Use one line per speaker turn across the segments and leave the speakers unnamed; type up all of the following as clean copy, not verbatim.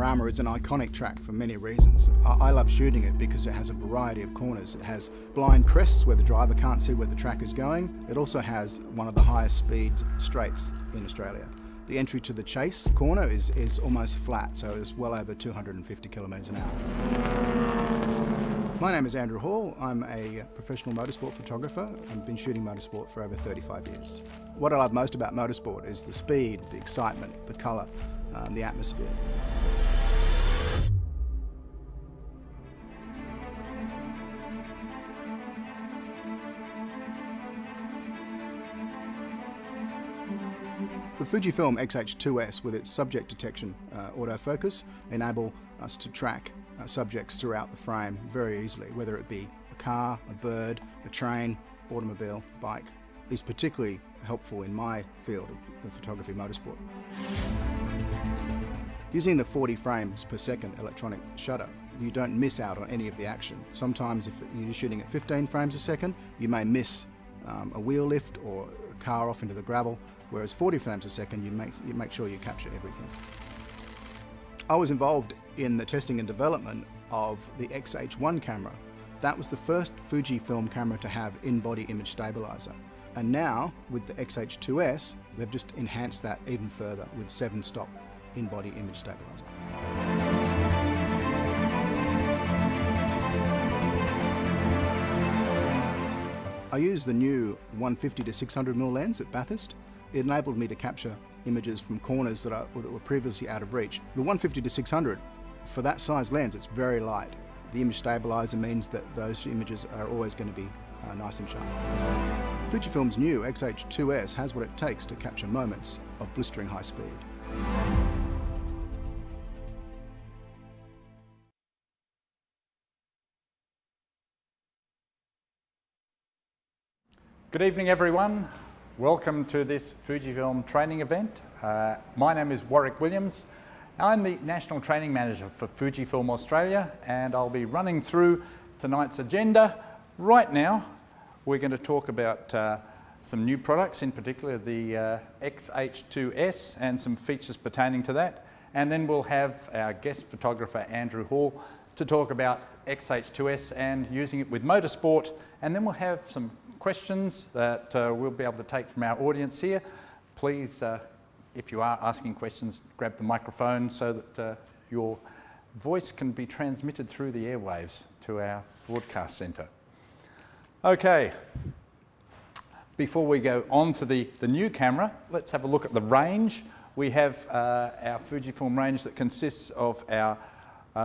panorama is an iconic track for many reasons. I love shooting it because it has a variety of corners. It has blind crests where the driver can't see where the track is going. It also has one of the highest speed straights in Australia. The entry to the chase corner is almost flat, so it's well over 250 kilometres an hour. My name is Andrew Hall. I'm a professional motorsport photographer and been shooting motorsport for over 35 years. What I love most about motorsport is the speed, the excitement, the colour, the atmosphere. The Fujifilm X-H2S with its subject detection autofocus enable us to track subjects throughout the frame very easily, whether it be a car, a bird, a train, automobile, bike. Is particularly helpful in my field of photography motorsport. Using the 40 frames per second electronic shutter, you don't miss out on any of the action. Sometimes if you're shooting at 15 frames a second, you may miss a wheel lift or a car off into the gravel, whereas 40 frames a second, you make sure you capture everything. I was involved in the testing and development of the X-H1 camera. That was the first Fujifilm camera to have in-body image stabilizer. And now, with the X-H2S, they've just enhanced that even further with 7-stop in-body image stabilizer. I used the new 150 to 600mm lens at Bathurst. It enabled me to capture images from corners that were previously out of reach. The 150 to 600, for that size lens, it's very light. The image stabilizer means that those images are always going to be nice and sharp. Fujifilm's new X-H2S has what it takes to capture moments of blistering high speed.
Good evening, everyone. Welcome to this Fujifilm training event. My name is Warwick Williams. I'm the National Training Manager for Fujifilm Australia, and I'll be running through tonight's agenda. Right now, we're going to talk about some new products, in particular the X-H2S and some features pertaining to that. And then we'll have our guest photographer, Andrew Hall, to talk about X-H2S and using it with motorsport. And then we'll have some questions that we'll be able to take from our audience here. Please, if you are asking questions, grab the microphone so that your voice can be transmitted through the airwaves to our broadcast centre. Okay, before we go on to the new camera, let's have a look at the range. We have our Fujifilm range that consists of our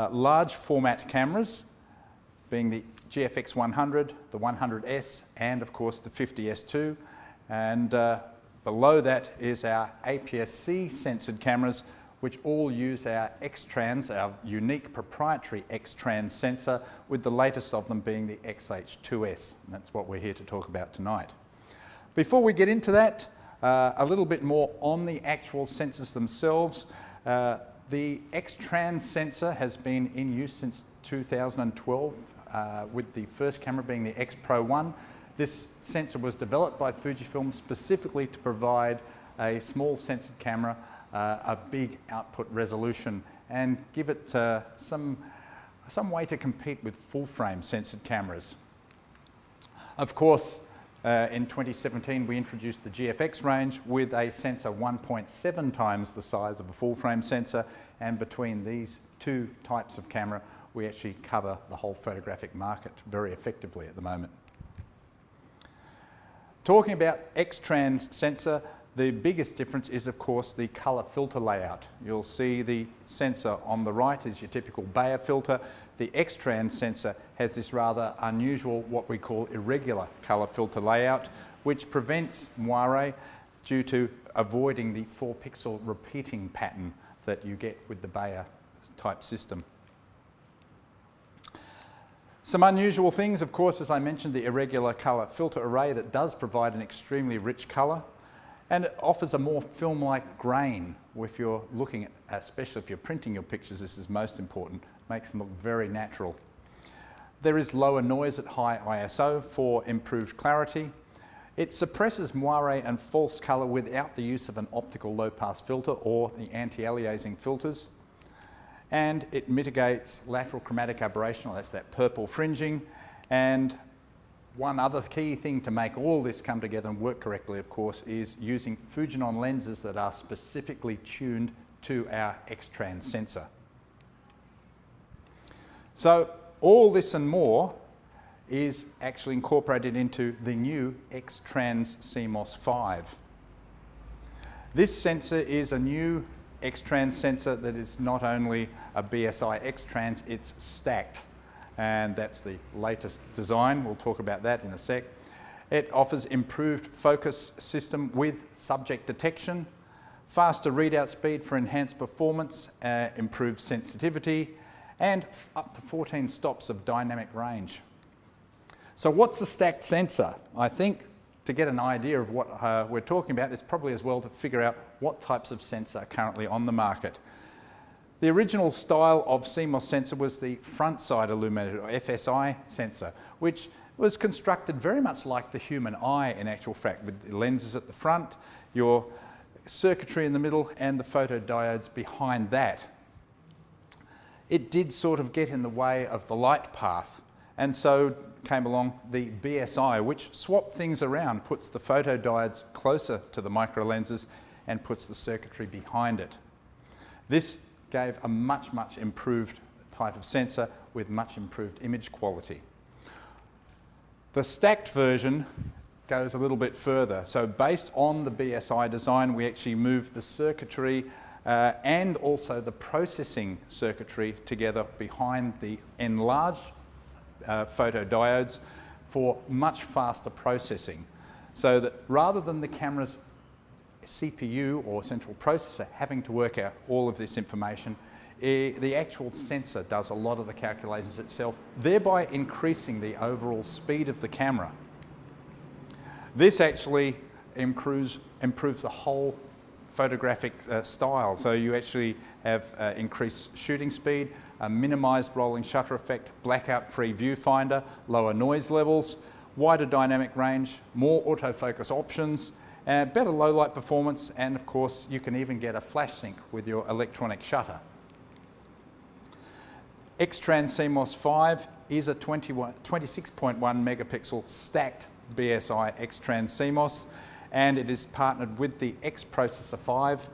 large format cameras, being the GFX 100, the 100S, and of course the 50S2. And below that is our APS-C censored cameras, which all use our X-Trans, our unique proprietary X-Trans sensor, with the latest of them being the X-H2S. And that's what we're here to talk about tonight. Before we get into that, a little bit more on the actual sensors themselves. The X-Trans sensor has been in use since 2012, with the first camera being the X Pro 1. This sensor was developed by Fujifilm specifically to provide a small censored camera a big output resolution and give it some way to compete with full-frame censored cameras. Of course, in 2017 we introduced the GFX range with a sensor 1.7 times the size of a full-frame sensor, and between these two types of camera we actually cover the whole photographic market very effectively at the moment. Talking about X-Trans sensor, the biggest difference is, of course, the colour filter layout. You'll see the sensor on the right is your typical Bayer filter. The X-Trans sensor has this rather unusual, what we call irregular colour filter layout, which prevents moire due to avoiding the 4-pixel repeating pattern that you get with the Bayer type system. Some unusual things, of course, as I mentioned, the irregular colour filter array that does provide an extremely rich colour. And it offers a more film-like grain if you're looking at, especially if you're printing your pictures, this is most important, makes them look very natural. There is lower noise at high ISO for improved clarity. It suppresses moire and false colour without the use of an optical low-pass filter or the anti-aliasing filters. and it mitigates lateral chromatic aberration, that's that purple fringing. And one other key thing to make all this come together and work correctly, of course, is using Fujinon lenses that are specifically tuned to our X-Trans sensor. So all this and more is actually incorporated into the new X-Trans CMOS 5. This sensor is a new X-Trans sensor that is not only a BSI X-Trans, it's stacked. And that's the latest design. We'll talk about that in a sec. It offers improved focus system with subject detection, faster readout speed for enhanced performance, improved sensitivity, and up to 14 stops of dynamic range. So what's a stacked sensor? I think to get an idea of what we're talking about, it's probably as well to figure out what types of sensor are currently on the market. The original style of CMOS sensor was the front side illuminated, or FSI sensor, which was constructed very much like the human eye in actual fact, with the lenses at the front, your circuitry in the middle, and the photodiodes behind that. It did sort of get in the way of the light path, and so came along the BSI, which swapped things around, puts the photodiodes closer to the micro lenses and puts the circuitry behind it. This gave a much improved type of sensor with much improved image quality. The stacked version goes a little bit further. So based on the BSI design, we actually moved the circuitry and also the processing circuitry together behind the enlarged photodiodes for much faster processing. So that rather than the camera's CPU or central processor having to work out all of this information, the actual sensor does a lot of the calculations itself, thereby increasing the overall speed of the camera. This actually improves the whole photographic style. So you actually have increased shooting speed, a minimized rolling shutter effect, blackout-free viewfinder, lower noise levels, wider dynamic range, more autofocus options, better low light performance, and of course you can even get a flash sync with your electronic shutter. X-Trans CMOS 5 is a 26.1 megapixel stacked BSI X-Trans CMOS, and it is partnered with the X Processor 5,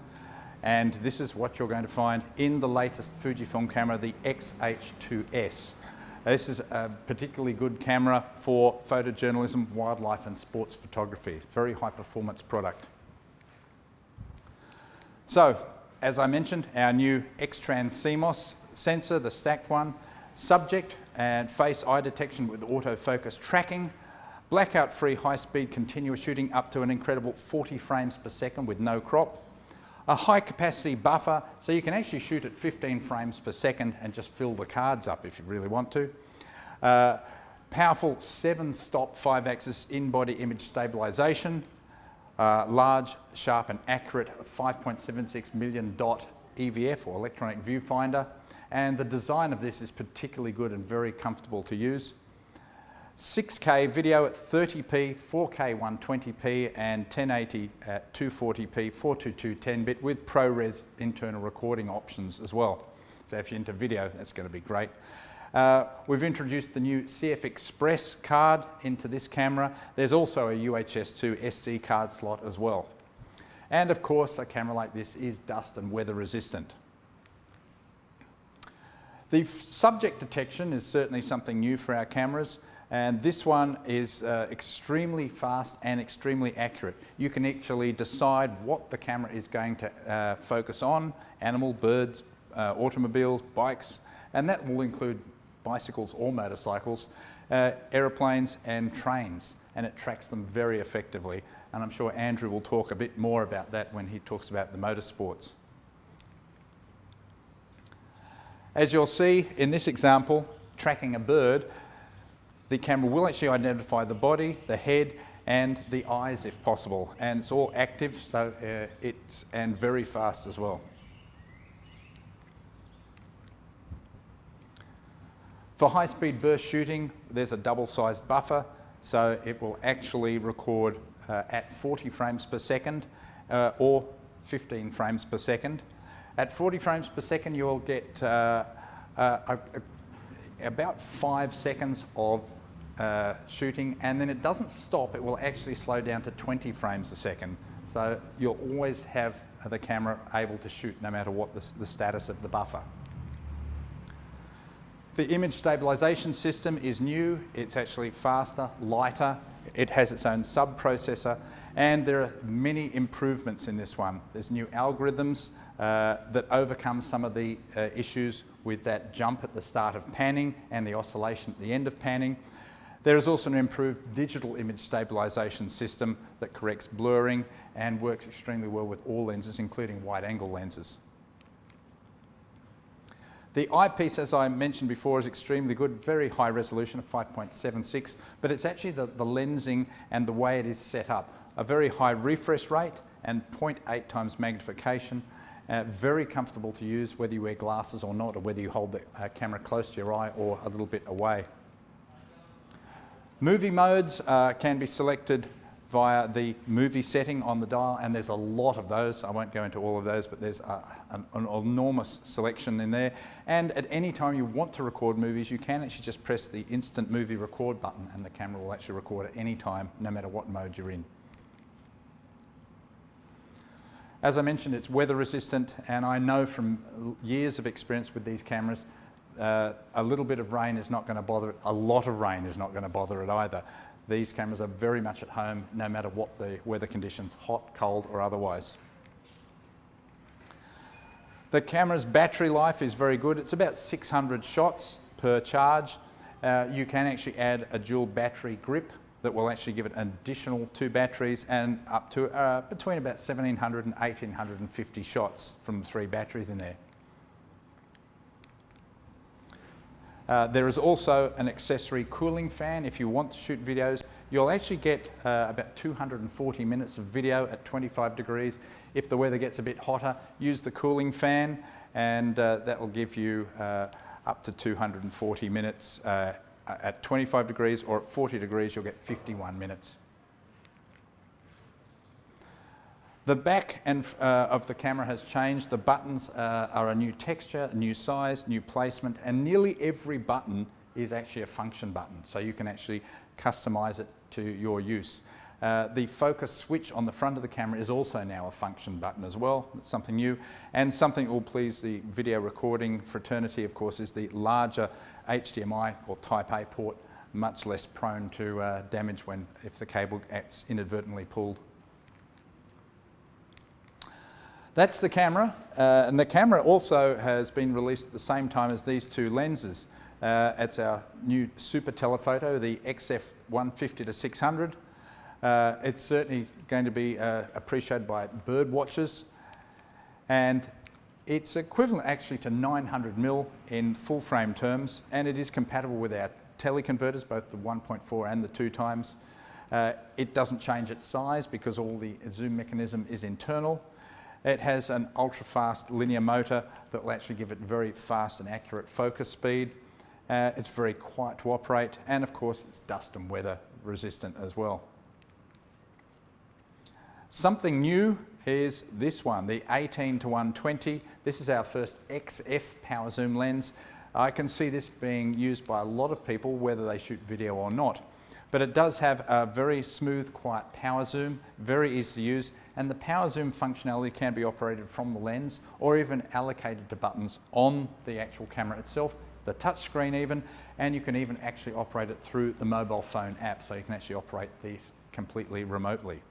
and this is what you're going to find in the latest Fujifilm camera, the X-H2S. This is a particularly good camera for photojournalism, wildlife and sports photography. Very high performance product. So, as I mentioned, our new X-Trans CMOS sensor, the stacked one, subject and face eye detection with autofocus tracking, blackout-free high-speed continuous shooting up to an incredible 40 frames per second with no crop, a high-capacity buffer, so you can actually shoot at 15 frames per second and just fill the cards up if you really want to. Powerful 7-stop 5-axis in-body image stabilization, large, sharp and accurate 5.76 million dot EVF or electronic viewfinder, and the design of this is particularly good and very comfortable to use. 6K video at 30p, 4K 120p and 1080 at 240p, 422 10-bit with ProRes internal recording options as well. So if you're into video, that's going to be great. We've introduced the new CF Express card into this camera. There's also a UHS-2 SD card slot as well. And of course, a camera like this is dust and weather resistant. The subject detection is certainly something new for our cameras. And this one is extremely fast and extremely accurate. You can actually decide what the camera is going to focus on: animal, birds, automobiles, bikes, and that will include bicycles or motorcycles, aeroplanes and trains, and it tracks them very effectively. And I'm sure Andrew will talk a bit more about that when he talks about the motorsports. As you'll see in this example, tracking a bird, the camera will actually identify the body, the head, and the eyes if possible. And it's all active, so and very fast as well. For high-speed burst shooting, there's a double-sized buffer, so it will actually record at 40 frames per second or 15 frames per second. At 40 frames per second, you'll get about 5 seconds of shooting, and then it doesn't stop. It will actually slow down to 20 frames a second. So you'll always have the camera able to shoot no matter what the status of the buffer. The image stabilization system is new. It's actually faster, lighter. It has its own sub-processor, and there are many improvements in this one. There's new algorithms that overcome some of the issues with that jump at the start of panning and the oscillation at the end of panning. There is also an improved digital image stabilization system that corrects blurring and works extremely well with all lenses, including wide-angle lenses. The eyepiece, as I mentioned before, is extremely good, very high resolution of 5.76, but it's actually the lensing and the way it is set up. A very high refresh rate and 0.8 times magnification. Very comfortable to use whether you wear glasses or not, or whether you hold the camera close to your eye or a little bit away. Movie modes can be selected via the movie setting on the dial, and there's a lot of those. I won't go into all of those, but there's an enormous selection in there. And at any time you want to record movies, you can actually just press the instant movie record button, and the camera will actually record at any time, no matter what mode you're in. As I mentioned, it's weather resistant, and I know from years of experience with these cameras, a little bit of rain is not going to bother it. A lot of rain is not going to bother it either. These cameras are very much at home, no matter what the weather conditions, hot, cold, or otherwise. The camera's battery life is very good. It's about 600 shots per charge. You can actually add a dual battery grip that will actually give it an additional 2 batteries, and up to between about 1700 and 1850 shots from the 3 batteries in there. There is also an accessory cooling fan. If you want to shoot videos, you'll actually get about 240 minutes of video at 25 degrees. If the weather gets a bit hotter, use the cooling fan, and that will give you up to 240 minutes at 25 degrees, or at 40 degrees you'll get 51 minutes. The back of the camera has changed. The buttons are a new texture, a new size, new placement, and nearly every button is actually a function button, so you can actually customize it to your use. The focus switch on the front of the camera is also now a function button as well. It's something new, and something that will please the video recording fraternity, of course, is the larger HDMI or Type A port, much less prone to damage if the cable gets inadvertently pulled. That's the camera, and the camera also has been released at the same time as these 2 lenses. It's our new super telephoto, the XF150-600. It's certainly going to be appreciated by bird watchers, and it's equivalent actually to 900mm in full frame terms, and it is compatible with our teleconverters, both the 1.4 and the 2 times. It doesn't change its size because all the zoom mechanism is internal. It has an ultra-fast linear motor that will actually give it very fast and accurate focus speed. It's very quiet to operate, and of course it's dust and weather resistant as well. Something new is this one, the 18-120. This is our first XF power zoom lens. I can see this being used by a lot of people, whether they shoot video or not. But it does have a very smooth, quiet power zoom, very easy to use, and the power zoom functionality can be operated from the lens or even allocated to buttons on the actual camera itself, the touch screen even, and you can even actually operate it through the mobile phone app, so you can actually operate these completely remotely.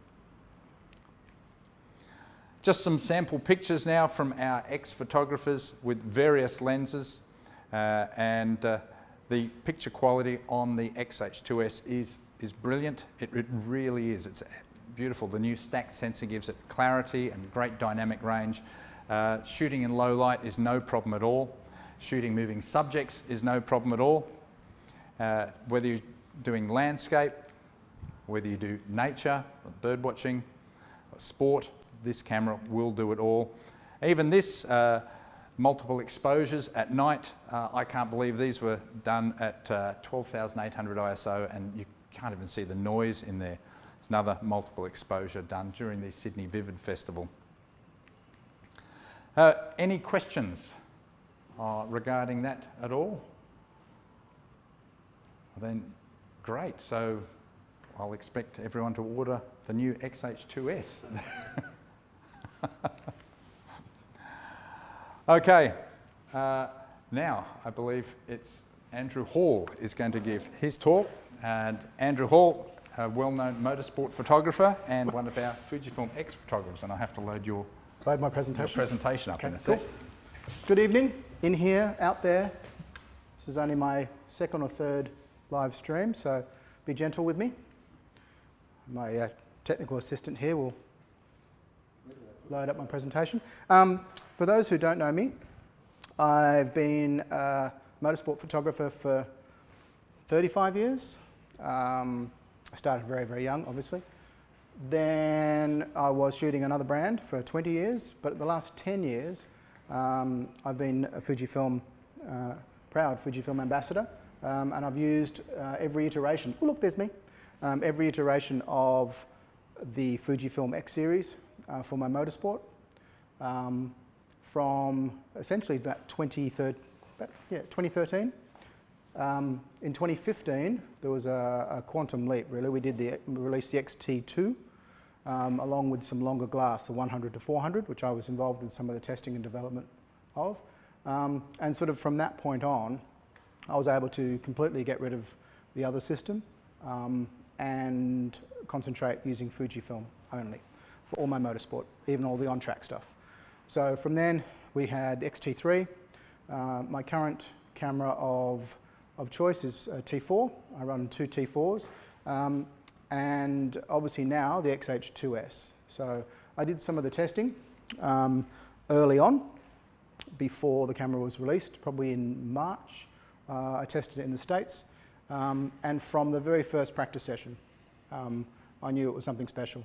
Just some sample pictures now from our X-photographers with various lenses, and the picture quality on the X-H2S is brilliant. It really is. It's beautiful. The new stacked sensor gives it clarity and great dynamic range. Shooting in low light is no problem at all. Shooting moving subjects is no problem at all. Whether you're doing landscape, whether you do nature, or bird watching, or sport, this camera will do it all. Even this multiple exposures at night, I can't believe these were done at 12,800 ISO, and you can't even see the noise in there. It's another multiple exposure done during the Sydney Vivid Festival. Any questions regarding that at all? Then great, so I'll expect everyone to order the new X-H2S. Okay, now I believe it's Andrew Hall is going to give his talk, and Andrew Hall, a well-known motorsport photographer and one of our Fujifilm X photographers, and I have to load
my presentation.
Up in a
Cool.
sec.
Good evening, in here, out there. This is only my second or third live stream, so be gentle with me. My technical assistant here will load up my presentation. For those who don't know me, I've been a motorsport photographer for 35 years. I started very, very young, obviously. Then I was shooting another brand for 20 years, but the last 10 years, I've been a Fujifilm, proud Fujifilm ambassador, and I've used every iteration, oh look, there's me, every iteration of the Fujifilm X series for my motorsport, from essentially about 2013. In 2015, there was a quantum leap, really. We released the X-T2, along with some longer glass, the 100 to 400, which I was involved in some of the testing and development of. And sort of from that point on, I was able to completely get rid of the other system and concentrate using Fujifilm only for all my motorsport, even all the on-track stuff. So from then, we had the X-T3. My current camera of choice is a T4. I run 2 T4s. And obviously now the X-H2S. So I did some of the testing early on, before the camera was released, probably in March. I tested it in the States. And from the very first practice session, I knew it was something special.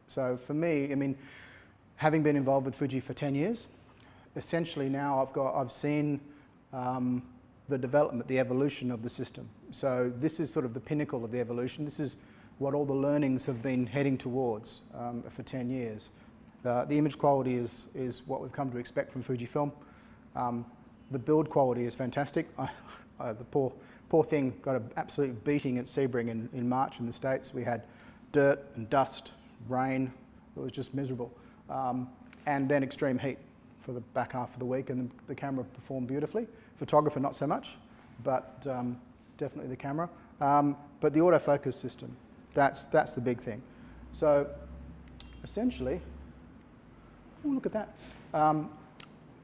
So for me, I mean, having been involved with Fuji for 10 years, essentially now I've seen the development, the evolution of the system. So this is sort of the pinnacle of the evolution. This is what all the learnings have been heading towards for 10 years. The image quality is what we've come to expect from Fujifilm. The build quality is fantastic. The poor thing got an absolute beating at Sebring in March in the States. We had dirt and dust, rain. It was just miserable. And then extreme heat for the back half of the week, and the camera performed beautifully. Photographer, not so much, but definitely the camera. But the autofocus system, that's the big thing. So essentially, oh, look at that.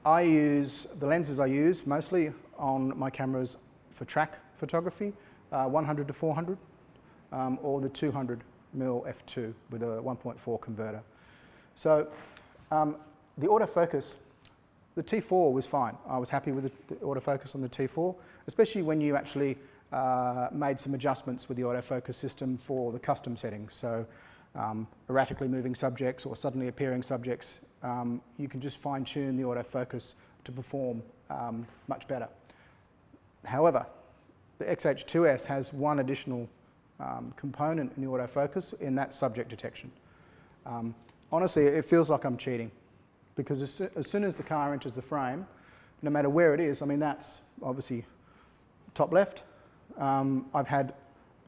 I use, the lenses I use mostly on my cameras for track photography, 100 to 400, or the 200mm f2 with a 1.4 converter. So the autofocus, the T4 was fine. I was happy with the autofocus on the T4, especially when you actually made some adjustments with the autofocus system for the custom settings. So erratically moving subjects or suddenly appearing subjects, you can just fine tune the autofocus to perform much better. However, the X-H2S has one additional component in the autofocus, in that subject detection. Honestly, it feels like I'm cheating, because as soon as the car enters the frame, no matter where it is, I mean, that's obviously top left. It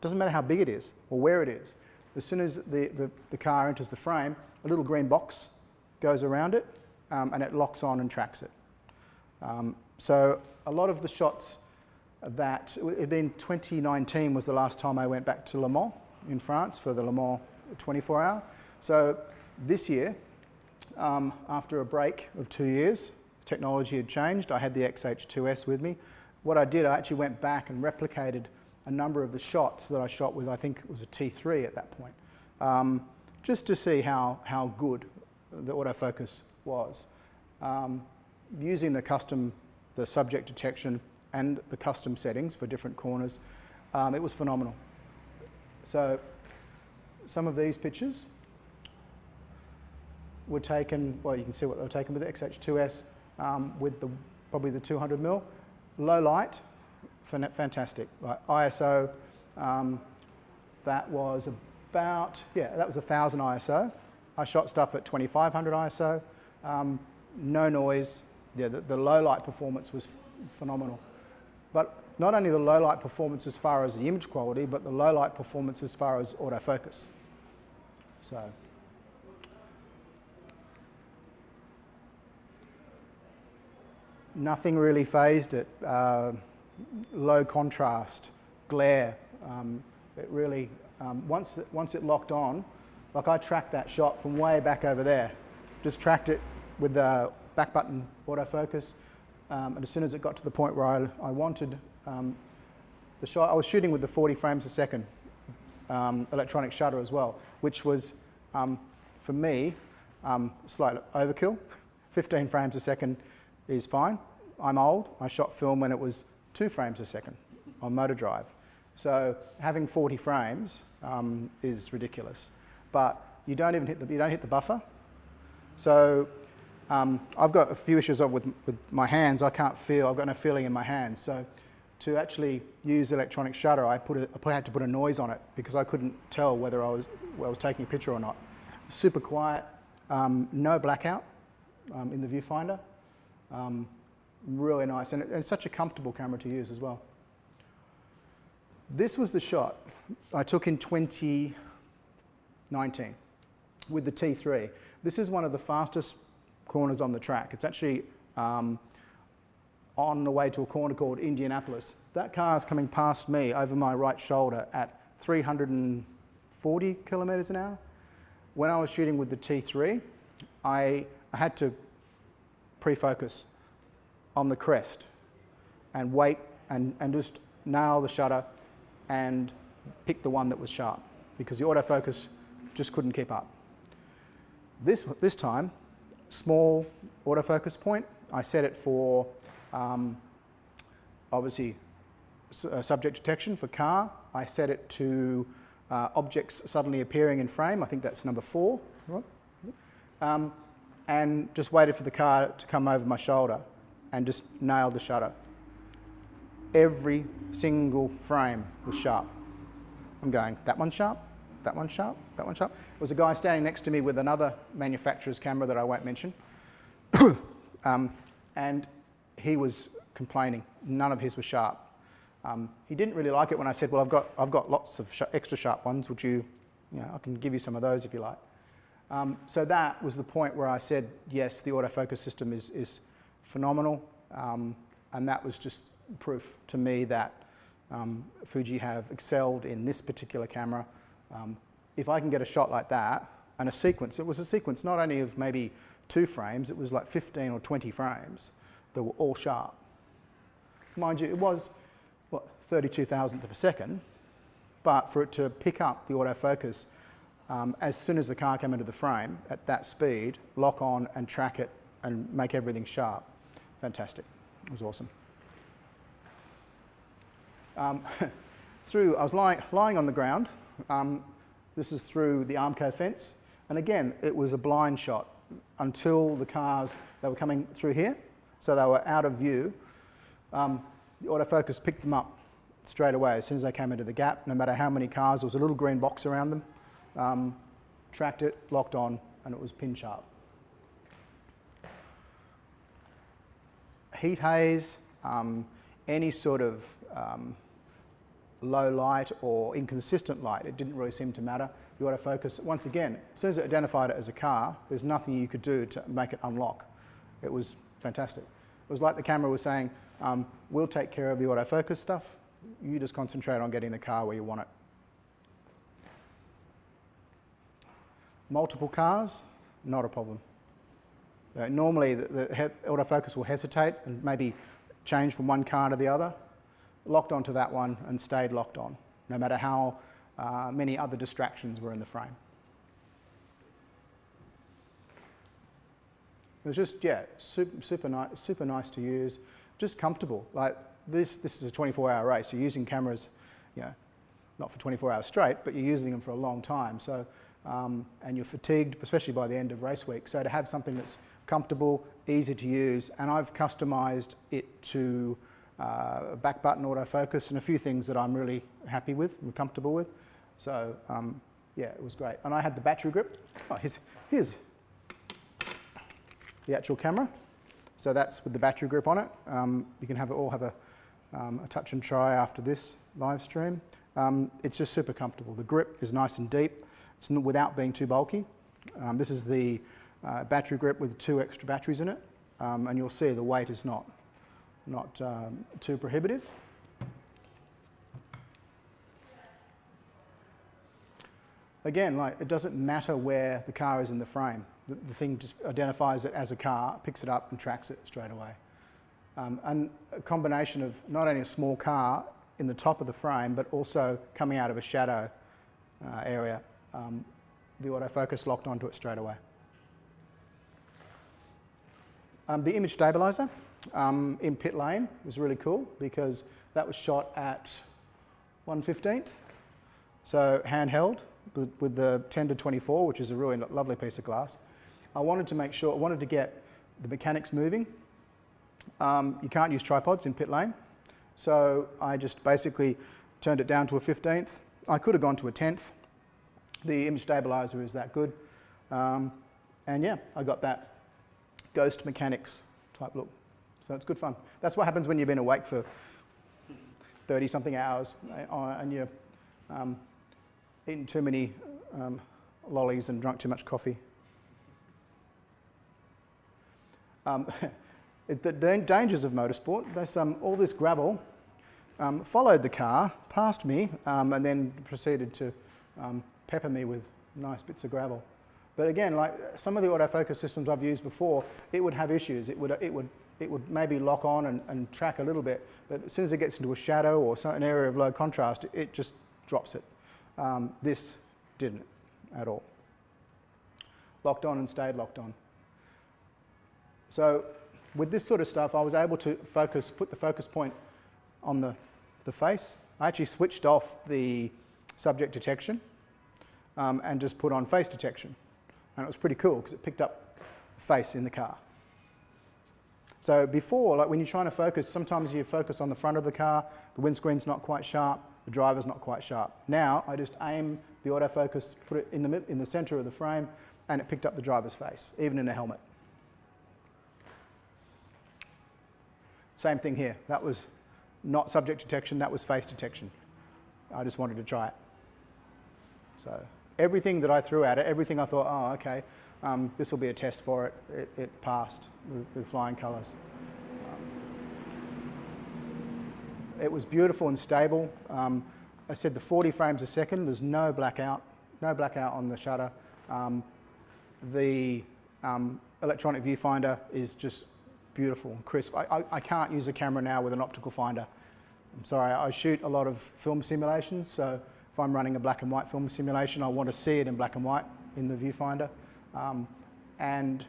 doesn't matter how big it is or where it is. As soon as the car enters the frame, a little green box goes around it, and it locks on and tracks it. So a lot of the shots that, it'd been 2019 was the last time I went back to Le Mans in France for the Le Mans 24-hour. So this year, after a break of 2 years, the technology had changed. I had the X-H2S with me. What I did, I actually went back and replicated a number of the shots that I shot with, I think it was a T3 at that point, just to see how good the autofocus was. Using the subject detection and the custom settings for different corners, it was phenomenal. So some of these pictures were taken, well, you can see what they were taken with the X-H2S, with probably the 200mm. Low light, fantastic. Like ISO, that was about, that was 1000 ISO. I shot stuff at 2500 ISO. no noise. Yeah, the low light performance was phenomenal. But not only the low light performance as far as the image quality, but the low light performance as far as autofocus. So, nothing really phased it. Low contrast, glare. It really, once it locked on, like I tracked that shot from way back over there. Just tracked it with the back button autofocus. And as soon as it got to the point where I wanted the shot, I was shooting with the 40 frames a second electronic shutter as well, which was, for me, slight overkill. 15 frames a second is fine. I'm old. I shot film when it was 2 frames a second on motor drive. So having 40 frames is ridiculous. But you don't even hit the buffer. So I've got a few issues with my hands. I can't feel. I've got no feeling in my hands. So to actually use electronic shutter, I had to put a noise on it because I couldn't tell whether I was taking a picture or not. Super quiet. No blackout in the viewfinder. Really nice, and it's such a comfortable camera to use as well. This was the shot I took in 2019 with the T3. This is one of the fastest corners on the track. It's actually on the way to a corner called Indianapolis. That car's coming past me over my right shoulder at 340 kilometers an hour. When I was shooting with the T3, I had to pre-focus on the crest and wait and just nail the shutter and pick the one that was sharp because the autofocus just couldn't keep up. This time, small autofocus point. I set it for obviously subject detection for car. I set it to objects suddenly appearing in frame. I think that's number 4. And just waited for the car to come over my shoulder and just nailed the shutter. Every single frame was sharp. I'm going, that one's sharp, that one's sharp, that one's sharp. There was a guy standing next to me with another manufacturer's camera that I won't mention. And he was complaining. None of his was sharp. He didn't really like it when I said, well, I've got lots of extra sharp ones. Would you know, I can give you some of those if you like. So that was the point where I said, yes, the autofocus system is phenomenal. And that was just proof to me that Fuji have excelled in this particular camera. If I can get a shot like that, and a sequence, it was a sequence not only of maybe 2 frames, it was like 15 or 20 frames that were all sharp. Mind you, it was, what, 32 thousandth of a second, but for it to pick up the autofocus as soon as the car came into the frame at that speed, lock on and track it and make everything sharp. Fantastic. It was awesome. I was lying on the ground. This is through the Armco fence. And again, it was a blind shot until the cars, they were coming through here. So they were out of view. The autofocus picked them up straight away as soon as they came into the gap. No matter how many cars, there was a little green box around them. Tracked it, locked on, and it was pin sharp. Heat haze, any sort of low light or inconsistent light, it didn't really seem to matter. The autofocus, once again, as soon as it identified it as a car, there's nothing you could do to make it unlock. It was fantastic. It was like the camera was saying, we'll take care of the autofocus stuff, you just concentrate on getting the car where you want it. Multiple cars, not a problem. Normally the autofocus will hesitate and maybe change from one car to the other. Locked onto that one and stayed locked on, no matter how many other distractions were in the frame. It was just, yeah, super nice to use, just comfortable. Like this is a 24-hour race. You're using cameras, you know, not for 24 hours straight, but you're using them for a long time. So, and you're fatigued, especially by the end of race week. So to have something that's comfortable, easy to use, and I've customized it to a back button autofocus and a few things that I'm really happy with and comfortable with. So yeah, it was great. And I had the battery grip. Oh, here's the actual camera. So that's with the battery grip on it. You can all have a touch and try after this live stream. It's just super comfortable. The grip is nice and deep. It's without being too bulky. This is the battery grip with 2 extra batteries in it, and you'll see the weight is not too prohibitive. Again, like, it doesn't matter where the car is in the frame. The thing just identifies it as a car, picks it up and tracks it straight away. And a combination of not only a small car in the top of the frame, but also coming out of a shadow area, the autofocus locked onto it straight away. The image stabilizer in pit lane was really cool because that was shot at 1/15th, so handheld with the 10-24, which is a really lovely piece of glass. I wanted to get the mechanics moving. You can't use tripods in pit lane, so I just basically turned it down to a 15th. I could have gone to a 10th. The image stabilizer is that good. And yeah, I got that ghost mechanics type look. So it's good fun. That's what happens when you've been awake for 30-something hours and you're eaten too many lollies and drunk too much coffee. The dangers of motorsport, there's all this gravel followed the car, passed me, and then proceeded to pepper me with nice bits of gravel. But again, like some of the autofocus systems I've used before, it would have issues. It would maybe lock on and track a little bit, but as soon as it gets into a shadow or an area of low contrast, it just drops it. This didn't at all. Locked on and stayed locked on. So with this sort of stuff, I was able to put the focus point on the face. I actually switched off the subject detection and just put on face detection. And it was pretty cool because it picked up the face in the car. So before, like when you're trying to focus, sometimes you focus on the front of the car, the windscreen's not quite sharp, the driver's not quite sharp. Now I just aim the autofocus, put it in the center of the frame, and it picked up the driver's face, even in a helmet. Same thing here. That was not subject detection, that was face detection. I just wanted to try it. So everything that I threw at it, everything I thought, oh, okay, this will be a test for it, it passed with flying colours. It was beautiful and stable. I said the 40 frames a second, there's no blackout on the shutter. The electronic viewfinder is just beautiful and crisp. I can't use a camera now with an optical finder. I'm sorry, I shoot a lot of film simulations, so if I'm running a black and white film simulation, I want to see it in black and white in the viewfinder. And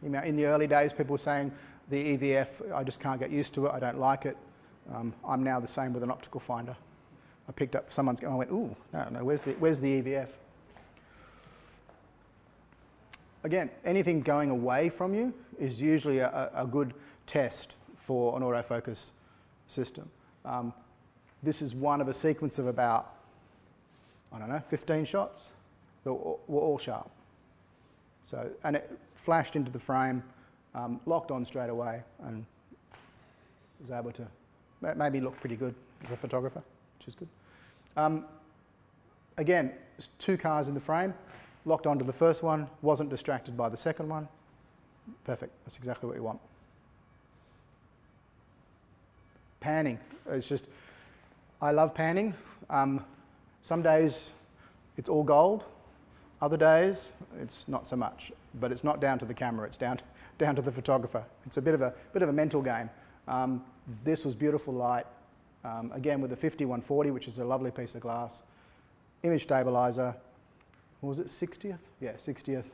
you know, in the early days, people were saying the EVF, I just can't get used to it, I don't like it. I'm now the same with an optical finder. I picked up someone's going, I went, ooh, no, where's the EVF? Again, anything going away from you is usually a good test for an autofocus system. This is one of a sequence of about, I don't know, 15 shots that were all sharp. So, and it flashed into the frame, locked on straight away, and was able to maybe look pretty good as a photographer, which is good. Again, 2 cars in the frame, locked onto the first one, wasn't distracted by the second one. Perfect, that's exactly what you want. Panning, it's just, I love panning. Some days it's all gold, other days it's not so much, but it's not down to the camera, it's down to the photographer. It's a bit of a mental game. This was beautiful light, again with the 50-140, which is a lovely piece of glass. Image stabilizer, what was it, 60th? Yeah, 60th.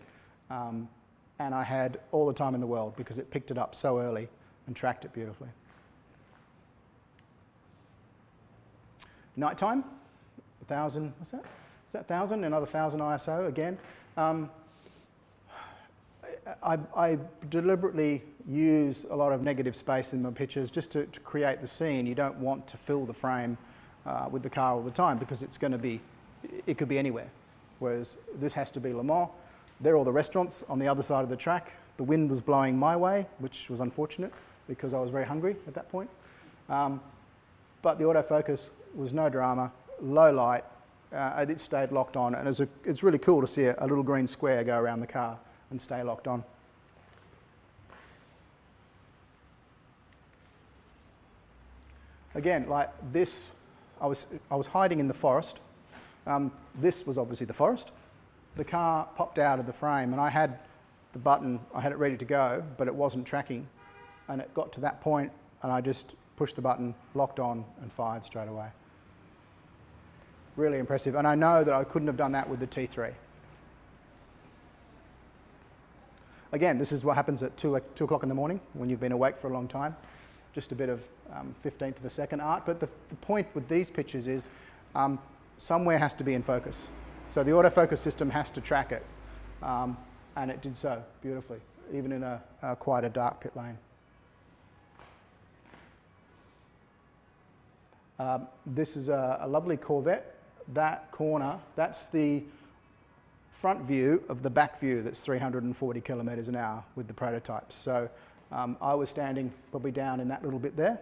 And I had all the time in the world because it picked it up so early and tracked it beautifully. Nighttime, 1,000, what's that? Is that 1,000? Another 1,000 ISO again. I deliberately use a lot of negative space in my pictures just to create the scene. You don't want to fill the frame with the car all the time because it's going to be, it could be anywhere. Whereas this has to be Le Mans. There are all the restaurants on the other side of the track. The wind was blowing my way, which was unfortunate because I was very hungry at that point. But the autofocus was no drama, low light, it stayed locked on, and it's really cool to see a little green square go around the car and stay locked on. Again, like this, I was hiding in the forest. This was obviously the forest. The car popped out of the frame, and I had the button, I had it ready to go, but it wasn't tracking. And it got to that point, and I just pushed the button, locked on, and fired straight away. Really impressive. And I know that I couldn't have done that with the T3. Again, this is what happens at 2 o'clock in the morning when you've been awake for a long time. Just a bit of 15th of a second art. But the point with these pictures is somewhere has to be in focus. So the autofocus system has to track it. And it did so beautifully, even in quite a dark pit lane. This is a lovely Corvette. That corner, that's the front view of the back view that's 340 kilometres an hour with the prototypes. So I was standing probably down in that little bit there.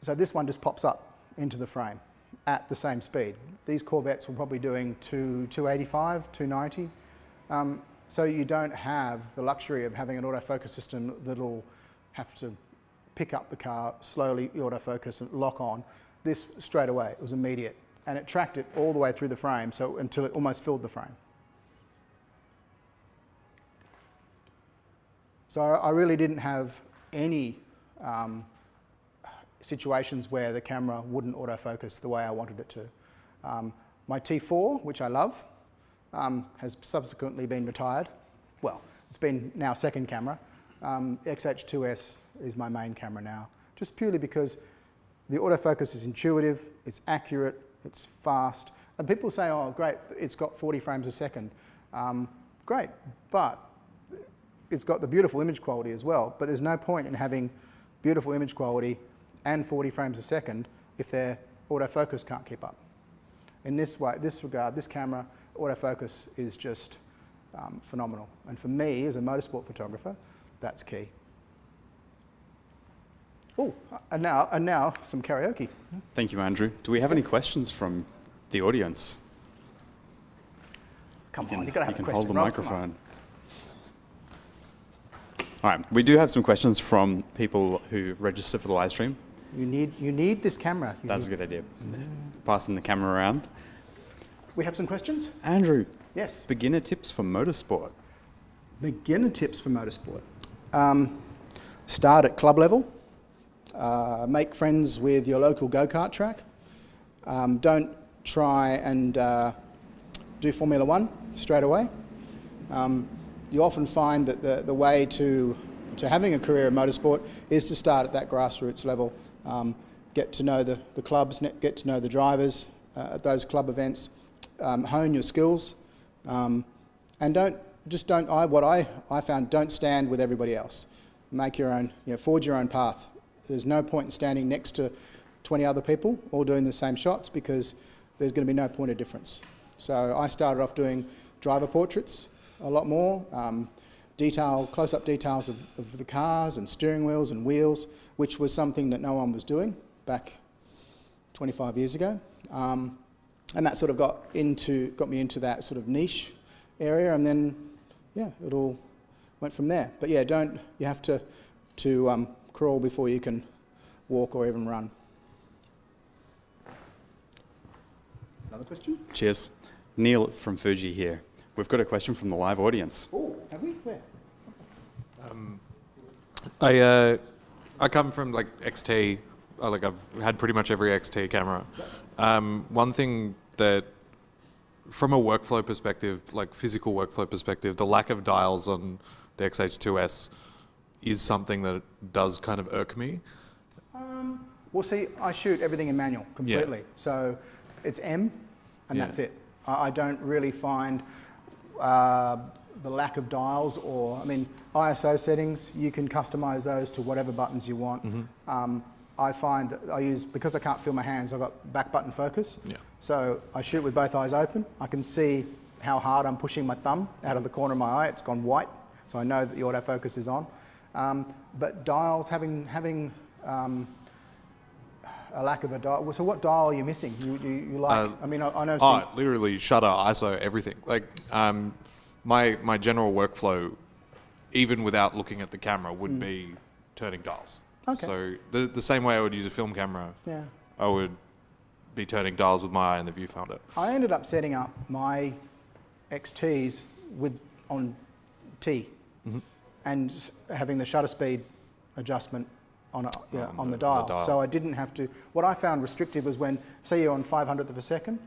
So this one just pops up into the frame at the same speed. These Corvettes were probably doing 285, 290. So you don't have the luxury of having an autofocus system that'll have to pick up the car, slowly autofocus and lock on. This straight away, it was immediate. And it tracked it all the way through the frame, so until it almost filled the frame. So I really didn't have any situations where the camera wouldn't autofocus the way I wanted it to. My T4, which I love, has subsequently been retired. Well, it's been now second camera. X-H2S is my main camera now, just purely because the autofocus is intuitive, it's accurate, it's fast. And people say, oh, great, it's got 40 frames a second. Great, but it's got the beautiful image quality as well. But there's no point in having beautiful image quality and 40 frames a second if their autofocus can't keep up. In this regard, this camera, autofocus is just phenomenal. And for me, as a motorsport photographer, that's key. Oh, and now some karaoke.
Thank you, Andrew. Do we have any questions from the audience?
Come on, you've got to have a question.
You can hold the
Rob,
microphone. All right, we do have some questions from people who register for the live stream.
You need this camera.
That's a good idea. Passing the camera around.
We have some questions?
Andrew.
Yes.
Beginner tips for motorsport.
Beginner tips for motorsport. Start at club level. Make friends with your local go-kart track. Don't try and do Formula One straight away. You often find that the way to having a career in motorsport is to start at that grassroots level. Get to know the clubs, get to know the drivers at those club events. Hone your skills, and what I found, don't stand with everybody else. Make your own, forge your own path. There's no point in standing next to 20 other people all doing the same shots, because there's going to be no point of difference. So I started off doing driver portraits a lot more, close-up details of the cars and steering wheels and wheels, which was something that no one was doing back 25 years ago. And that sort of got me into that sort of niche area, and then, it all went from there. But yeah, you have to crawl before you can walk or even run. Another question?
Cheers. Neil from Fuji here. We've got a question from the live audience.
Oh, have we? Where?
I come from like XT. I've had pretty much every XT camera. One thing that, from a workflow perspective, like physical workflow perspective, the lack of dials on the X-H2S is something that does kind of irk me.
Well, see, I shoot everything in manual completely.
Yeah.
So it's M, and that's it. I don't really find the lack of dials, or, ISO settings, you can customize those to whatever buttons you want. Mm-hmm. I find that because I can't feel my hands, I've got back button focus. Yeah. So I shoot with both eyes open. I can see how hard I'm pushing my thumb out of the corner of my eye. It's gone white, so I know that the autofocus is on. But dials, having a lack of a dial. So what dial are you missing? You like? I mean, I know.
Literally shutter, ISO, everything. Like my general workflow, even without looking at the camera, would be turning dials.
Okay.
So the same way I would use a film camera, I would be turning dials with my eye in the viewfinder.
I ended up setting up my XTs on T, and having the shutter speed adjustment on the dial. So I didn't have to. What I found restrictive was when, say, you're on 500th of a second,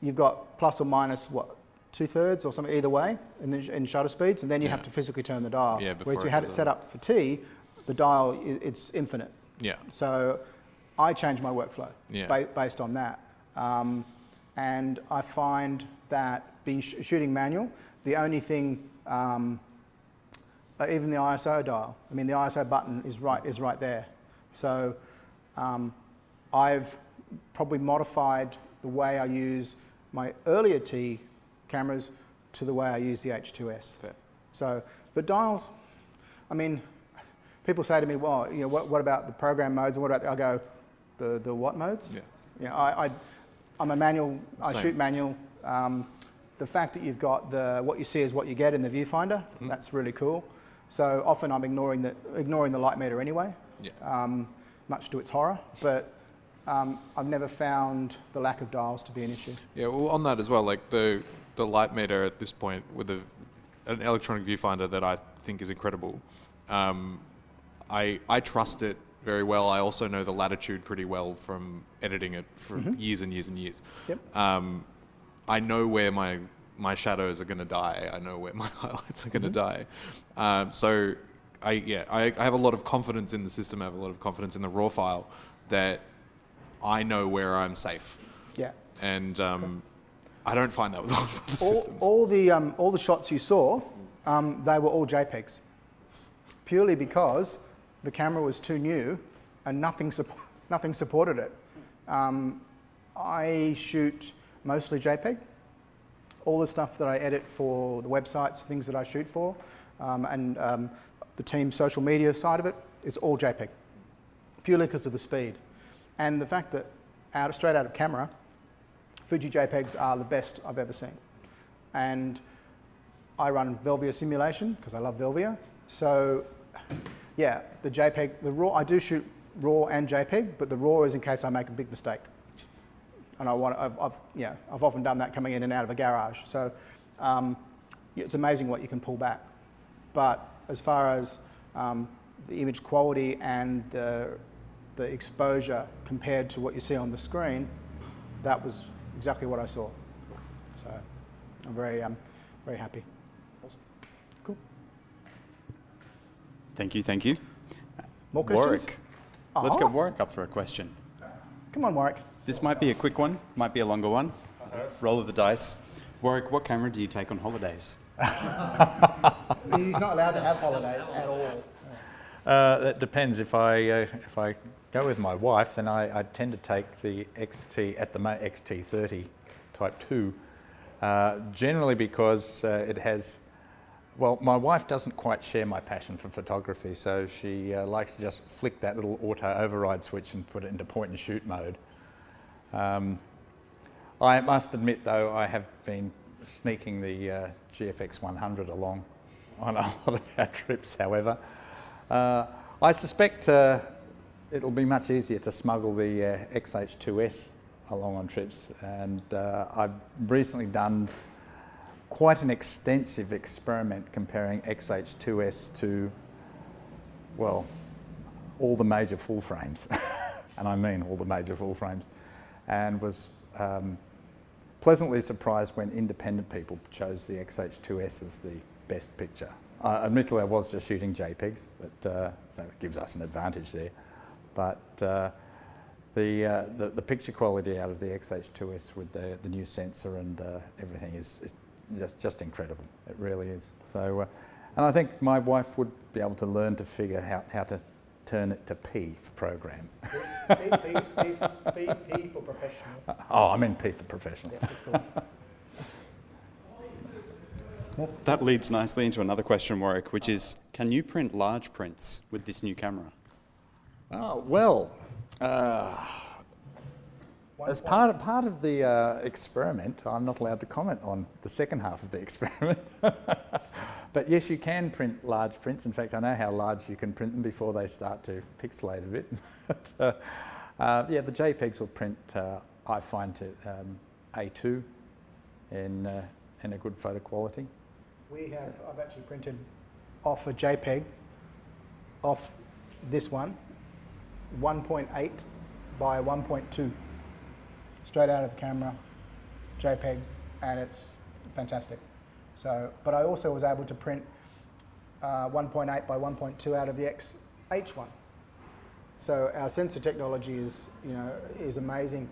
you've got plus or minus what, 2/3 or something either way in shutter speeds, and then you have to physically turn the dial. Whereas you had it set up for T, the dial it's infinite.
Yeah.
So I changed my workflow based on that, and I find that being shooting manual, the only thing. Even the ISO dial. I mean, the ISO button is right there. So I've probably modified the way I use my earlier T cameras to the way I use the H2S.
Fair.
So the dials, I mean, people say to me, well, you know, what about the program modes? And what about I go, the what modes? Yeah. You know, I'm a manual. I shoot manual. The fact that you've got what you see is what you get in the viewfinder. That's really cool. So often I'm ignoring the light meter anyway, much to its horror. But I've never found the lack of dials to be an issue.
Yeah, well, on that as well, like the light meter at this point with an electronic viewfinder that I think is incredible. I trust it very well. I also know the latitude pretty well from editing it for years and years and years.
Yep.
I know where my shadows are going to die. I know where my highlights are going to die. So I have a lot of confidence in the system. I have a lot of confidence in the raw file that I know where I'm safe.
Yeah.
And I don't find that with a lot of other systems.
All the shots you saw, they were all JPEGs, purely because the camera was too new and nothing supported it. I shoot mostly JPEG. All the stuff that I edit for the websites, things that I shoot for, and the team's social media side of it, it's all JPEG, purely because of the speed. And the fact that straight out of camera, Fuji JPEGs are the best I've ever seen. And I run Velvia simulation, because I love Velvia. So yeah, the JPEG, the RAW, I do shoot RAW and JPEG, but the RAW is in case I make a big mistake. And I've often done that coming in and out of a garage. So it's amazing what you can pull back. But as far as the image quality and the exposure compared to what you see on the screen, that was exactly what I saw. So I'm very happy. Awesome. Cool.
Thank you.
More questions?
Warwick. Let's get Warwick up for a question.
Come on, Warwick.
This might be a quick one, might be a longer one. Roll of the dice. Warwick, what camera do you take on holidays?
He's not allowed to have holidays at all.
It depends. If I go with my wife, then I tend to take the XT30 Type 2, generally because it has. Well, my wife doesn't quite share my passion for photography, so she likes to just flick that little auto override switch and put it into point and shoot mode. I must admit, though, I have been sneaking the GFX 100 along on a lot of our trips, however. I suspect it'll be much easier to smuggle the X-H2S along on trips, and I've recently done quite an extensive experiment comparing X-H2S to, well, all the major full frames, and I mean all the major full frames, and was pleasantly surprised when independent people chose the X-H2S as the best picture. Admittedly, I was just shooting JPEGs, but so it gives us an advantage there. But the picture quality out of the X-H2S with the new sensor and everything is just incredible. It really is. So, and I think my wife would be able to learn to figure out how to turn it to P for program.
P for professional.
Oh, I mean P for professional.
Yeah,
That leads nicely into another question, Warwick, which is, can you print large prints with this new camera?
Oh, well, as part of the experiment, I'm not allowed to comment on the second half of the experiment. But yes, you can print large prints. In fact, I know how large you can print them before they start to pixelate a bit. Yeah, the JPEGs will print, I find, to A2 in a good photo quality.
I've actually printed off a JPEG, off this one, 1.8 by 1.2, straight out of the camera, JPEG, and it's fantastic. So, but I also was able to print 1.8 by 1.2 out of the X-H1. So our sensor technology is amazing.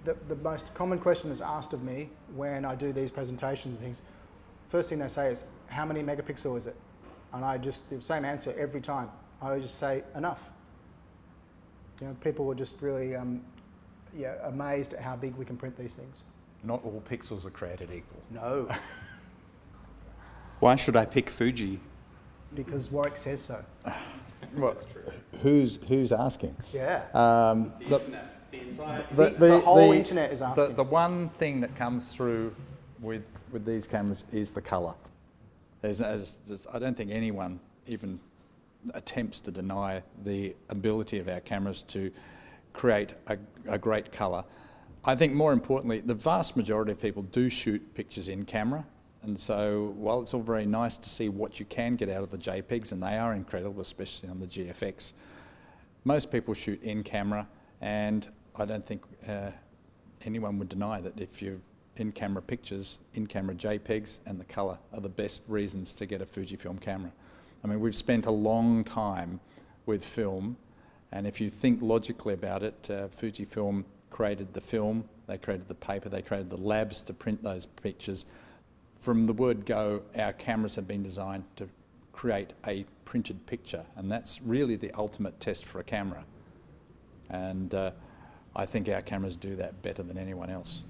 The most common question that's asked of me when I do these presentations and things, first thing they say is, how many megapixel is it? And I just, the same answer every time. I just say, enough. You know, people were just really amazed at how big we can print these things.
Not all pixels are created equal.
No.
Why should I pick Fuji?
Because Warwick says so.
Well, who's asking?
Yeah.
The
whole internet is asking.
The one thing that comes through with these cameras is the colour. I don't think anyone even attempts to deny the ability of our cameras to create a great colour. I think more importantly, the vast majority of people do shoot pictures in camera, and so while it's all very nice to see what you can get out of the JPEGs, and they are incredible, especially on the GFX, most people shoot in camera, and I don't think anyone would deny that if you're in-camera pictures, in-camera JPEGs and the colour are the best reasons to get a Fujifilm camera. I mean, we've spent a long time with film, and if you think logically about it, Fujifilm created the film, they created the paper, they created the labs to print those pictures. From the word go, our cameras have been designed to create a printed picture, and that's really the ultimate test for a camera. And I think our cameras do that better than anyone else.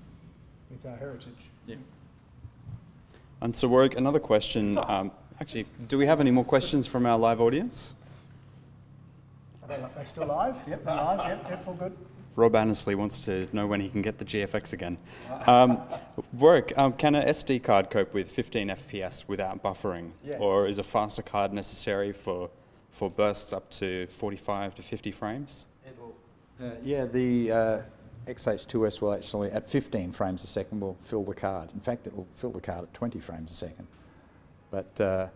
It's our heritage.
Yeah.
And so, Warwick, another question. Actually, do we have any more questions from our live audience?
Are they still live? Yep, they're live. Yep, that's all good.
Rob Annesley wants to know when he can get the GFX again. Warwick, can an SD card cope with 15 FPS without buffering?
Yeah.
Or is a faster card necessary for bursts up to 45 to 50 frames?
Yeah, the X-H2S will actually, at 15 frames a second, will fill the card. In fact, it will fill the card at 20 frames a second. But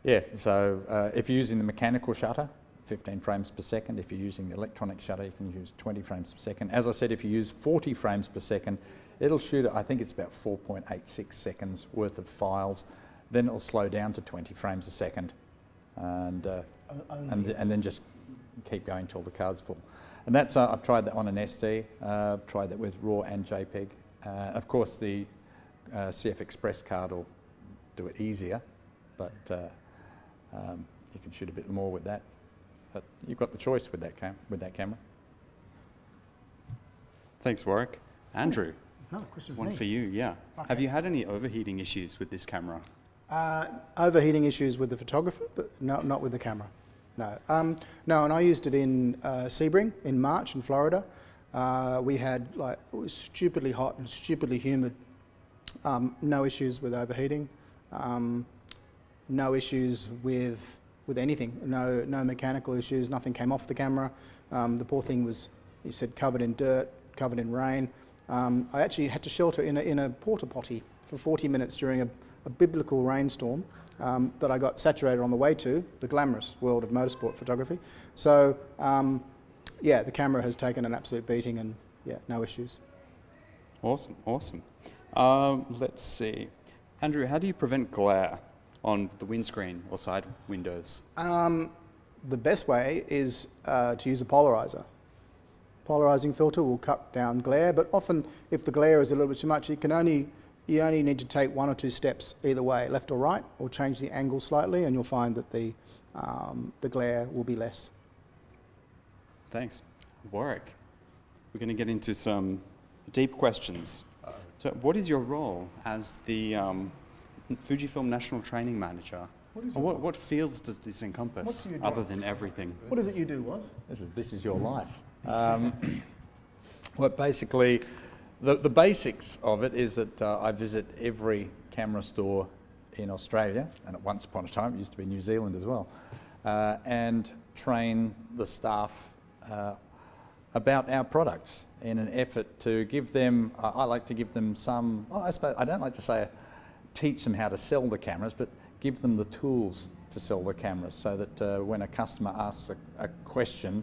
yeah, so if you're using the mechanical shutter, 15 frames per second. If you're using the electronic shutter, you can use 20 frames per second. As I said, if you use 40 frames per second, it'll shoot, I think it's about 4.86 seconds worth of files. Then it'll slow down to 20 frames a second, and then just keep going till the card's full. And that's, I've tried that on an SD, tried that with RAW and JPEG. Of course, the CF Express card will do it easier, but you can shoot a bit more with that. But you've got the choice with that camera.
Thanks, Warwick. Andrew,
Another question
one
me.
for you, yeah.
Okay.
Have you had any overheating issues with this camera?
Overheating issues with the photographer, but not with the camera. No. No, and I used it in Sebring in March in Florida. We had, it was stupidly hot and stupidly humid. No issues with overheating. No issues with anything. No mechanical issues. Nothing came off the camera. The poor thing was, you said, covered in dirt, covered in rain. I actually had to shelter in a porta potty for 40 minutes during a biblical rainstorm that I got saturated on the way to, the glamorous world of motorsport photography. So, yeah, the camera has taken an absolute beating, and yeah, no issues.
Awesome, awesome. Let's see. Andrew, how do you prevent glare on the windscreen or side windows?
The best way is to use a polarizer. Polarizing filter will cut down glare, but often if the glare is a little bit too much, you only need to take one or two steps either way, left or right, or change the angle slightly, and you'll find that the glare will be less.
Thanks. Warwick, we're going to get into some deep questions. So what is your role as the Fujifilm National Training Manager. What fields does this encompass, other than everything?
What is it you do, Woz?
This is your life. Well, basically, the basics of it is that I visit every camera store in Australia, and at once upon a time it used to be New Zealand as well, and train the staff about our products in an effort to give them, I like to give them some, I suppose, I don't like to say teach them how to sell the cameras, but give them the tools to sell the cameras so that when a customer asks a question,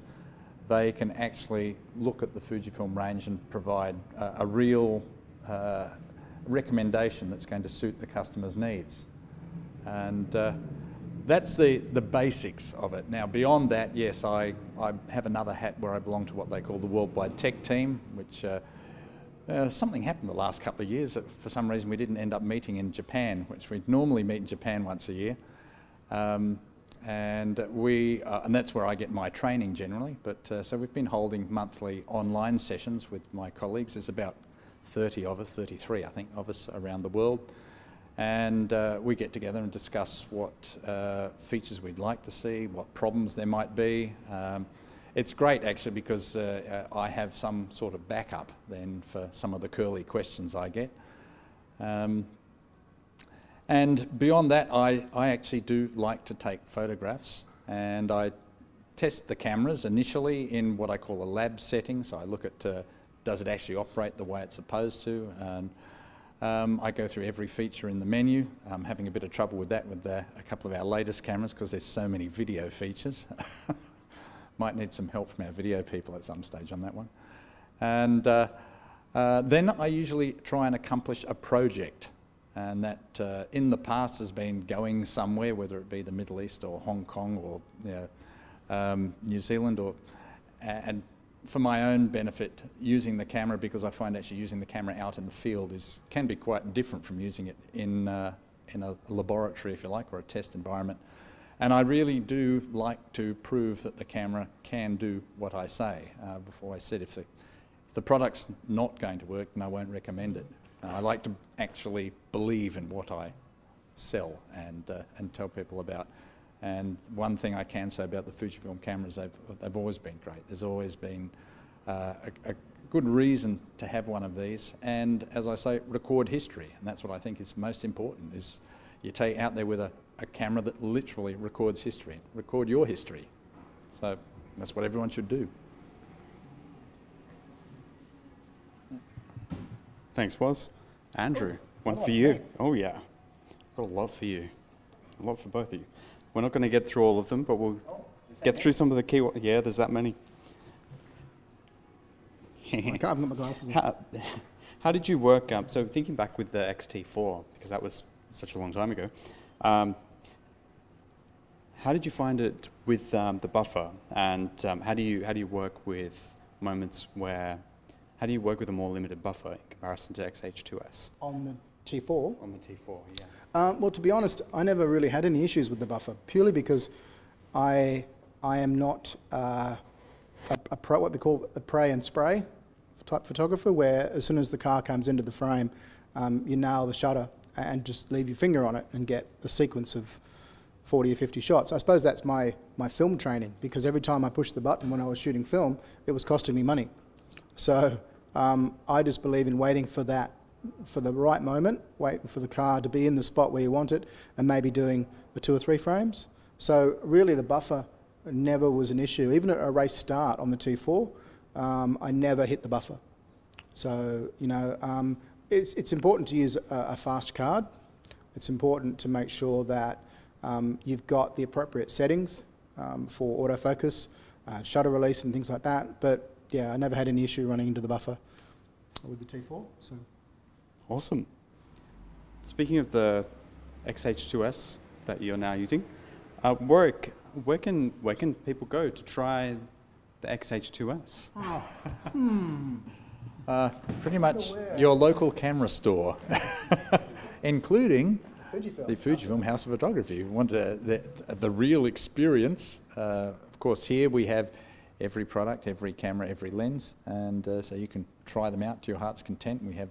they can actually look at the Fujifilm range and provide a real recommendation that's going to suit the customer's needs. And that's the basics of it. Now, beyond that, yes, I have another hat where I belong to what they call the Worldwide Tech Team, which something happened the last couple of years that for some reason we didn't end up meeting in Japan, which we'd normally meet in Japan once a year. And that's where I get my training generally. But so we've been holding monthly online sessions with my colleagues. There's about 30 of us, 33 I think, of us around the world. And we get together and discuss what features we'd like to see, what problems there might be. It's great actually because I have some sort of backup then for some of the curly questions I get. And beyond that, I actually do like to take photographs, and I test the cameras initially in what I call a lab setting. So I look at does it actually operate the way it's supposed to, and I go through every feature in the menu. I'm having a bit of trouble with that with a couple of our latest cameras because there's so many video features. Might need some help from our video people at some stage on that one. And then I usually try and accomplish a project, and that in the past has been going somewhere, whether it be the Middle East or Hong Kong or New Zealand, and for my own benefit, using the camera, because I find actually using the camera out in the field can be quite different from using it in a laboratory, if you like, or a test environment. And I really do like to prove that the camera can do what I say. Before I said, if the product's not going to work, then I won't recommend it. I like to actually believe in what I sell and tell people about. And one thing I can say about the Fujifilm cameras, they've always been great. There's always been a good reason to have one of these. And as I say, record history. And that's what I think is most important, is you take out there with a camera that literally records history. Record your history. So that's what everyone should do.
Thanks, Woz. Andrew, one for you. Oh yeah, got a lot for you. A lot for both of you. We're not going to get through all of them, but we'll get through some of the key ones. Yeah, there's that many.
I can't have my glasses on.
How did you work, so thinking back with the X-T4, because that was such a long time ago, how did you find it with the buffer, and how do you work with moments where, how do you work with a more limited buffer in comparison to X-H2S?
On the T4?
On the T4, yeah.
Well, to be honest, I never really had any issues with the buffer, purely because I am not a what we call a pray and spray type photographer, where as soon as the car comes into the frame, you nail the shutter and just leave your finger on it and get a sequence of 40 or 50 shots. I suppose that's my film training, because every time I pushed the button when I was shooting film, it was costing me money. So I just believe in waiting for that, for the right moment, waiting for the car to be in the spot where you want it, and maybe doing the 2 or 3 frames. So really the buffer never was an issue. Even at a race start on the T4, I never hit the buffer. So, you know, it's important to use a fast card. It's important to make sure that you've got the appropriate settings for autofocus, shutter release and things like that. But yeah, I never had any issue running into the buffer with the T4. So.
Awesome. Speaking of the X-H2S that you're now using, Warwick, where can people go to try the X-H2S?
Pretty much your local camera store, including the Fujifilm House of Photography. You want the real experience. Of course, here we have every product, every camera, every lens, and so you can try them out to your heart's content. We have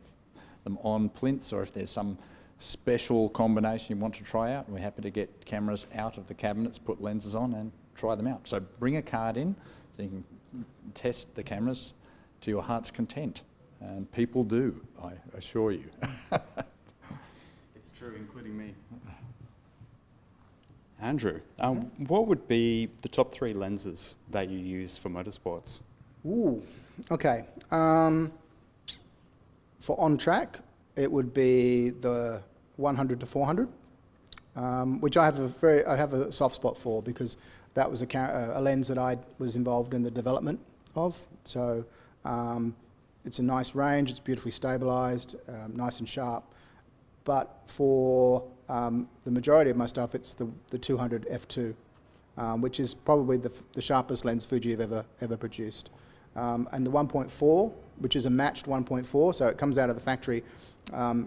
them on plinths, or if there's some special combination you want to try out, we're happy to get cameras out of the cabinets, put lenses on and try them out. So bring a card in so you can test the cameras to your heart's content. And people do, I assure you.
It's true, including me. Andrew, what would be the top 3 lenses that you use for motorsports?
Ooh, okay. For on track, it would be the 100 to 400, which I have a soft spot for because that was a lens that I was involved in the development of. So it's a nice range, it's beautifully stabilized, nice and sharp. But for the majority of my stuff, it's the 200 f2, which is probably the sharpest lens Fuji have ever produced. And the 1.4, which is a matched 1.4, so it comes out of the factory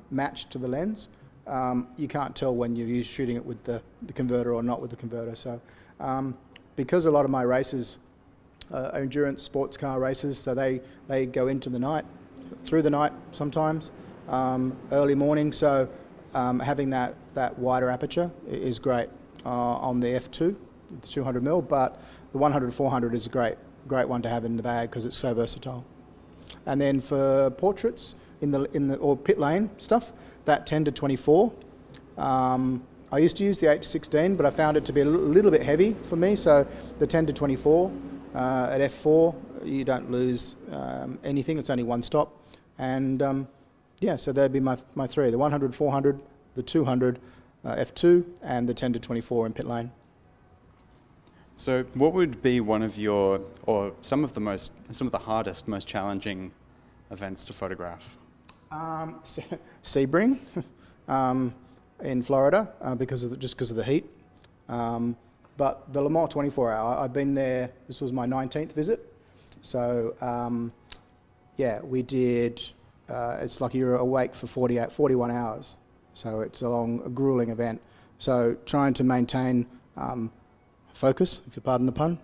matched to the lens. You can't tell when you're shooting it with the converter or not with the converter. So because a lot of my races are endurance sports car races, so they go into the night, through the night sometimes, early morning, so having that wider aperture is great on the f2, it's 200mm, but the 100-400 is a great one to have in the bag because it's so versatile. And then for portraits or pit lane stuff, that 10-24. I used to use the 8-16, but I found it to be a little bit heavy for me. So the 10-24 at f4, you don't lose anything. It's only one stop, and yeah, so that'd be my 3: the 100-400, the 200 f2, and the 10-24 in pit lane.
So what would be one of your, or some of the hardest, most challenging events to photograph?
Sebring in Florida because of the heat. But the Le Mans 24-hour, I've been there, this was my 19th visit. So yeah, we did, it's like you're awake for 41 hours. So it's a grueling event. So trying to maintain focus, if you pardon the pun,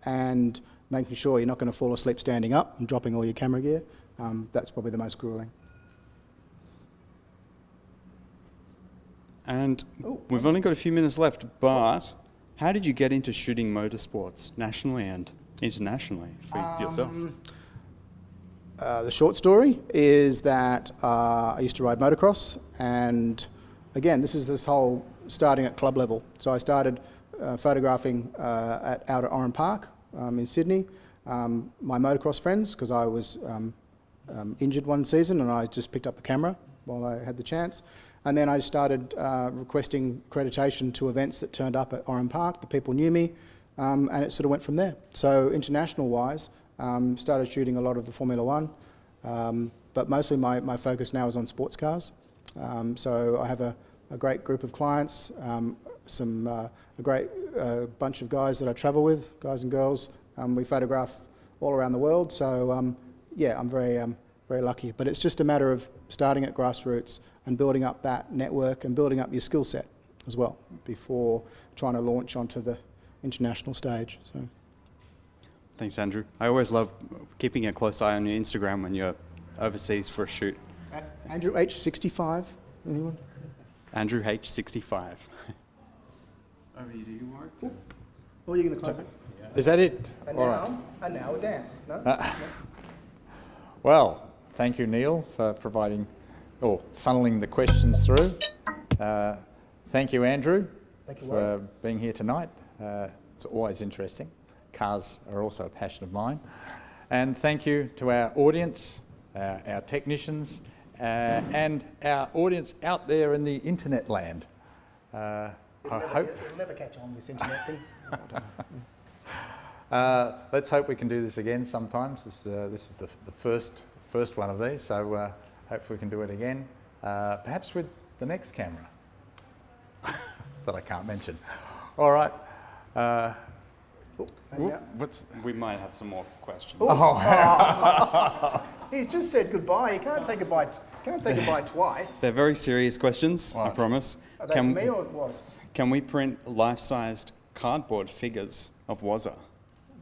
and making sure you're not going to fall asleep standing up and dropping all your camera gear. That's probably the most grueling.
And we've only got a few minutes left, but how did you get into shooting motorsports nationally and internationally for yourself?
The short story is that I used to ride motocross, and again, this whole starting at club level. So I started photographing out at Oran Park in Sydney. My motocross friends, because I was injured one season and I just picked up a camera while I had the chance. And then I started requesting accreditation to events that turned up at Oran Park. The people knew me, and it sort of went from there. So international-wise, started shooting a lot of the Formula One, but mostly my focus now is on sports cars. So I have a great group of clients, a great bunch of guys that I travel with, guys and girls. We photograph all around the world, so yeah, I'm very lucky. But it's just a matter of starting at grassroots and building up that network and building up your skill set as well before trying to launch onto the international stage. So.
Thanks, Andrew. I always love keeping a close eye on your Instagram when you're overseas for a shoot.
Andrew H65, anyone?
Andrew H65. Over to you, Warwick.
Or are you going to close it?
Is that it?
And
All
now,
right.
now a dance. No?
No. Well, thank you, Neil, for providing or funneling the questions through. Thank you, Andrew, for being here tonight. It's always interesting. Cars are also a passion of mine. And thank you to our audience, our technicians, and our audience out there in the internet land. I hope
it'll never catch on, this internet thing.
let's hope we can do this again sometimes. This is the first one of these, so hopefully we can do it again, perhaps with the next camera that I can't mention. All right.
We might have some more questions.
He's just said goodbye. You can't say goodbye. Can't say goodbye twice.
They're very serious questions, I promise.
Are they for me or was?
Can we print life-sized cardboard figures of Wazza?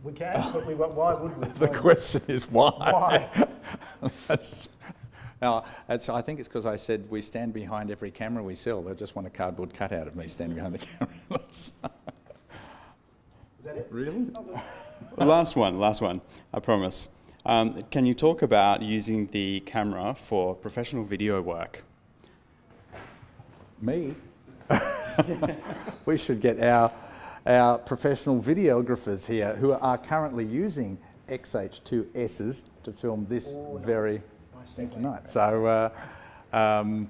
We can, but why would we?
The question is why.
Why?
I think it's because I said we stand behind every camera we sell. They just want a cardboard cutout of me standing behind the camera.
Is that it?
Really?
Last one, I promise. Can you talk about using the camera for professional video work?
Me? We should get our professional videographers here who are currently using X-H2S's to film this very night. So,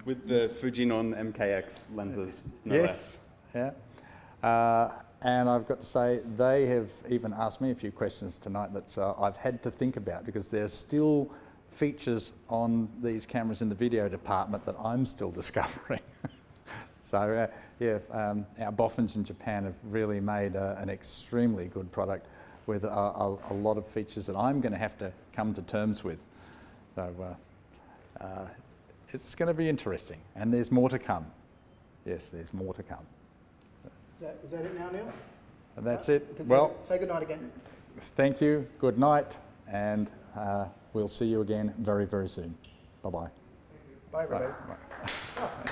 With the Fujinon MKX lenses, no
yes,
less.
yeah. And I've got to say, they have even asked me a few questions tonight that I've had to think about, because there's still features on these cameras in the video department that I'm still discovering. So yeah, our boffins in Japan have really made an extremely good product with a lot of features that I'm going to have to come to terms with. So it's going to be interesting, and there's more to come. Yes, there's more to come.
Is that it now, Neil?
And that's it.
Well, say good night again.
Thank you, good night, and we'll see you again very, very soon. Bye-bye.
Bye, everybody.
Bye.